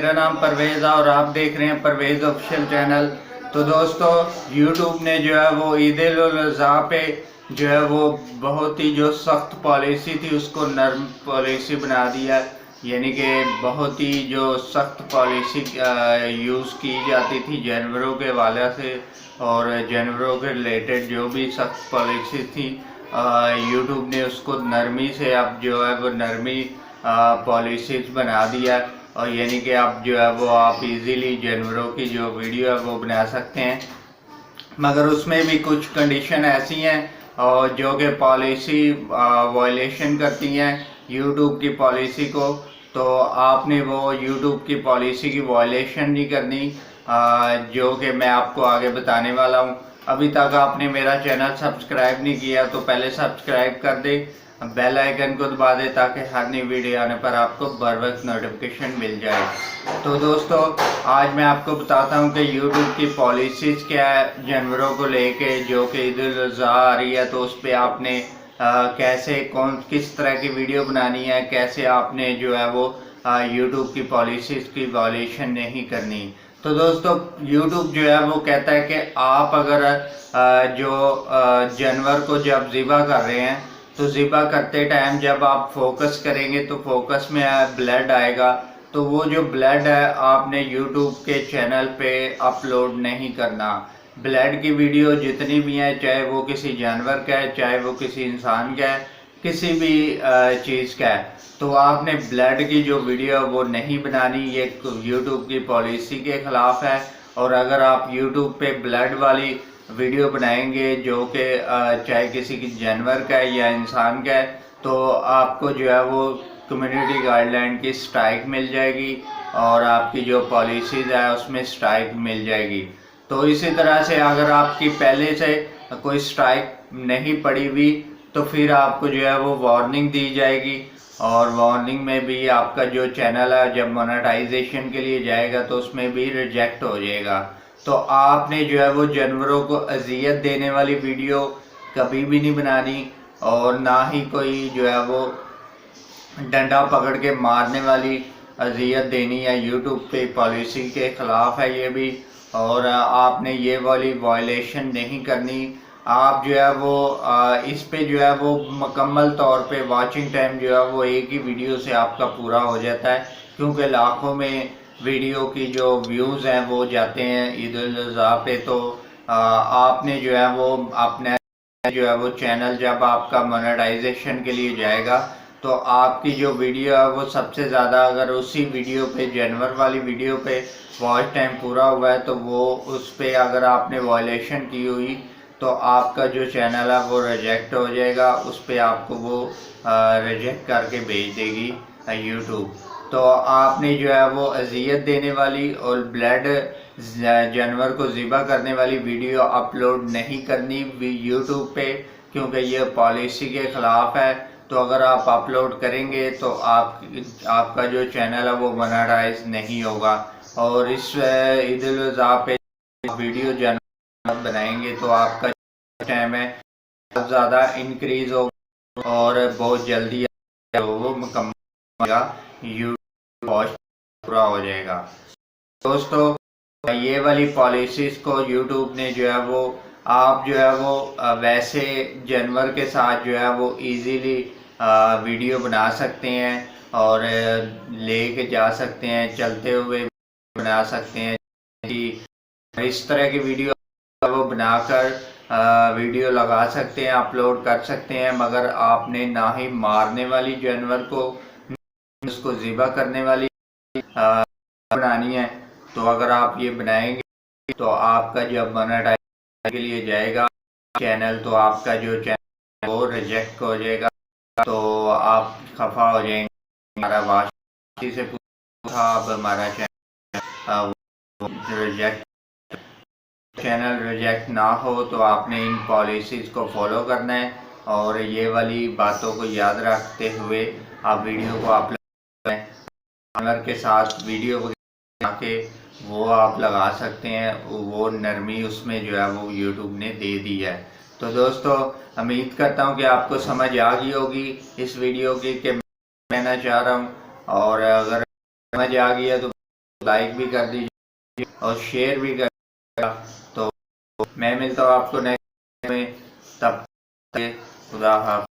मेरा नाम परवेज़ है और आप देख रहे हैं परवेज़ ऑफिशियल चैनल। तो दोस्तों, यूट्यूब ने जो है वो ईद उल अज़हा पे जो है वो बहुत ही जो सख्त पॉलिसी थी उसको नरम पॉलिसी बना दिया। यानी कि बहुत ही जो सख्त पॉलिसी यूज़ की जाती थी जानवरों के हवाले से और जानवरों के रिलेटेड जो भी सख्त पॉलिसी थी, यूट्यूब ने उसको नरमी से अब जो है वो नरमी पॉलिसीज बना दिया। और यानी कि अब जो है वो आप इजीली जानवरों की जो वीडियो है वो बना सकते हैं, मगर उसमें भी कुछ कंडीशन ऐसी हैं और जो कि पॉलिसी वायलेशन करती हैं यूट्यूब की पॉलिसी को। तो आपने वो यूट्यूब की पॉलिसी की वायलेशन नहीं करनी, जो कि मैं आपको आगे बताने वाला हूँ। अभी तक आपने मेरा चैनल सब्सक्राइब नहीं किया तो पहले सब्सक्राइब कर दे, बेल आइकन को दबा दे ताकि हर नई वीडियो आने पर आपको बर वक्त नोटिफिकेशन मिल जाए। तो दोस्तों, आज मैं आपको बताता हूं कि यूट्यूब की पॉलिसीज़ क्या है जानवरों को लेके, जो कि ईद उल अज़हा आ रही है तो उस पर आपने कैसे किस तरह की वीडियो बनानी है, कैसे आपने जो है वो यूट्यूब की पॉलिसीज़ की वायलेशन नहीं करनी। तो दोस्तों, यूट्यूब जो है वो कहता है कि आप अगर जो जानवर को जब ज़िबा कर रहे हैं तो ज़िबा करते टाइम जब आप फोकस करेंगे तो फोकस में ब्लड आएगा, तो वो जो ब्लड है आपने यूट्यूब के चैनल पे अपलोड नहीं करना। ब्लड की वीडियो जितनी भी है, चाहे वो किसी जानवर का है चाहे वो किसी इंसान का है, किसी भी चीज़ का है, तो आपने ब्लड की जो वीडियो है वो नहीं बनानी। ये यूट्यूब की पॉलिसी के ख़िलाफ़ है। और अगर आप यूट्यूब पे ब्लड वाली वीडियो बनाएंगे जो कि चाहे किसी की जानवर का है या इंसान का है, तो आपको जो है वो कम्युनिटी गाइडलाइन की स्ट्राइक मिल जाएगी और आपकी जो पॉलिसीज़ है उसमें स्ट्राइक मिल जाएगी। तो इसी तरह से अगर आपकी पहले से कोई स्ट्राइक नहीं पड़ी हुई तो फिर आपको जो है वो वार्निंग दी जाएगी और वार्निंग में भी आपका जो चैनल है जब मोनेटाइजेशन के लिए जाएगा तो उसमें भी रिजेक्ट हो जाएगा। तो आपने जो है वो जानवरों को अजियत देने वाली वीडियो कभी भी नहीं बनानी और ना ही कोई जो है वो डंडा पकड़ के मारने वाली अजियत देनी है। यूट्यूब पे पॉलिसी के ख़िलाफ़ है ये भी, और आपने ये वाली वायलेशन नहीं करनी। आप जो है वो इस पे जो है वो मुकम्मल तौर पे वॉचिंग टाइम जो है वो एक ही वीडियो से आपका पूरा हो जाता है, क्योंकि लाखों में वीडियो की जो व्यूज़ हैं वो जाते हैं ईद उल अज़हा पे। तो आपने जो है वो अपने जो है वो चैनल जब आपका मोनेटाइजेशन के लिए जाएगा तो आपकी जो वीडियो है वो सबसे ज़्यादा, अगर उसी वीडियो पे जानवर वाली वीडियो पे वॉच टाइम पूरा हुआ है तो वो उस पर अगर आपने वायलेशन की हुई तो आपका जो चैनल है वो रिजेक्ट हो जाएगा। उस पर आपको वो रिजेक्ट करके भेज देगी यूट्यूब। तो आपने जो है वो अजियत देने वाली और ब्लड जानवर को ज़िबा करने वाली वीडियो अपलोड नहीं करनी यूट्यूब पे, क्योंकि ये पॉलिसी के ख़िलाफ़ है। तो अगर आप अपलोड करेंगे तो आपका जो चैनल है वो मोनेटाइज नहीं होगा। और इस ईद उल अज़हा पे वीडियो जानवर बनाएंगे तो आपका टाइम है बहुत ज़्यादा इंक्रीज़ होगा और बहुत जल्दी वो मुकम्मल होगा, यूट्यूब वॉच पूरा हो जाएगा। दोस्तों, ये वाली पॉलिसीज़ को यूट्यूब ने जो है वो आप जो है वो वैसे जानवर के साथ जो है वो इजीली वीडियो बना सकते हैं और लेके जा सकते हैं, चलते हुए बना सकते हैं कि इस तरह की वीडियो वो बनाकर वीडियो लगा सकते हैं, अपलोड कर सकते हैं। मगर आपने ना ही मारने वाली जानवर को, उसको ज़िबा करने वाली बनानी है। तो अगर आप ये बनाएंगे तो आपका जब मोनेटाइजेशन के लिए जाएगा चैनल तो आपका जो चैनल वो रिजेक्ट हो जाएगा, तो आप खफा हो जाएंगे। हमारा वाशी से पूछा अब हमारा चैनल रिजेक्ट, चैनल रिजेक्ट ना हो तो आपने इन पॉलिसीज़ को फॉलो करना है और ये वाली बातों को याद रखते हुए आप वीडियो को अपलोड करें। जानवर के साथ वीडियो के वो आप लगा सकते हैं, वो नरमी उसमें जो है वो यूट्यूब ने दे दी है। तो दोस्तों, उम्मीद करता हूँ कि आपको समझ आ गई होगी इस वीडियो की कि मैं कहना चाह रहा हूँ, और अगर समझ आ गई है तो लाइक भी कर दीजिए और शेयर भी कर दीजिएगा। तो मैं मिलता हूँ आपको नेक्स्ट में, तब तक खुदा हाफ़िज़।